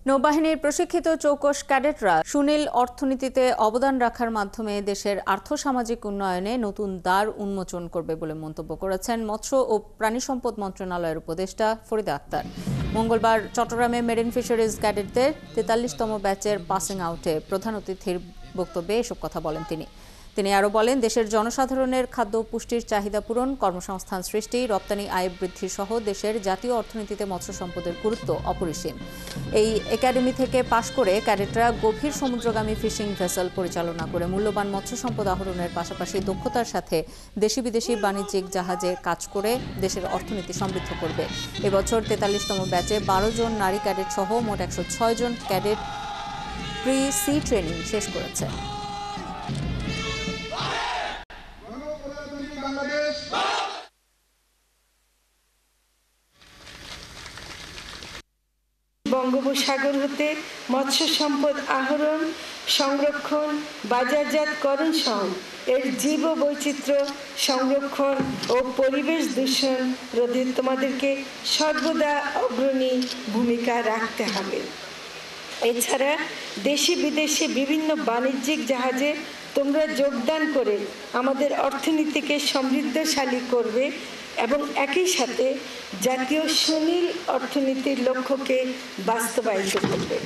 নৌবাহিনীর প্রশিক্ষিত চৌকস ক্যাডেটরা সুনীল অর্থনীতিতে অবদান রাখার মাধ্যমে দেশের আর্থসামাজিক উন্নয়নে নতুন দ্বার উন্মোচন করবে বলে মন্তব্য করেছেন মৎস্য ও প্রাণী সম্পদ মন্ত্রণালয়ের উপদেষ্টা ফরিদা আক্তার। মঙ্গলবার চট্টগ্রামে মেরিন ফিশারিজ ক্যাডেটদের ৪৩তম ব্যাচের পাসিং আউটে প্রধান অতিথির বক্তব্যে এসব কথা বলেন তিনি আরও বলেন, দেশের জনসাধারণের খাদ্য পুষ্টির চাহিদা পূরণ, কর্মসংস্থান সৃষ্টি, রপ্তানি আয় বৃদ্ধি সহ দেশের জাতীয় অর্থনীতিতে মৎস্য সম্পদের গুরুত্ব অপরিসীম। এই একাডেমি থেকে পাশ করে ক্যাডেটরা গভীর সমুদ্রগামী ফিশিং ভেসেল পরিচালনা করে মূল্যবান মৎস্য সম্পদ আহরণের পাশাপাশি দক্ষতার সাথে দেশি বিদেশি বাণিজ্যিক জাহাজে কাজ করে দেশের অর্থনীতি সমৃদ্ধ করবে। এবছর ৪৩তম ব্যাচে ১২ জন নারী ক্যাডেট সহ মোট ১০৬ জন ক্যাডেট প্রি সি ট্রেনিং শেষ করেছে। বঙ্গোপসাগর হতে মৎস্য সম্পদ আহরণ, সংরক্ষণ, বাজারজাতকরণ সহ এর জীব বৈচিত্র্য সংরক্ষণ ও পরিবেশ দূষণ রোধে তোমাদেরকে সর্বদা অগ্রণী ভূমিকা রাখতে হবে। এছাড়া দেশি বিদেশি বিভিন্ন বাণিজ্যিক জাহাজে তোমরা যোগদান করে আমাদের অর্থনীতিকে সমৃদ্ধশালী করবে এবং একই সাথে জাতীয় সুনীল অর্থনীতির লক্ষ্যকে বাস্তবায়িত করবে।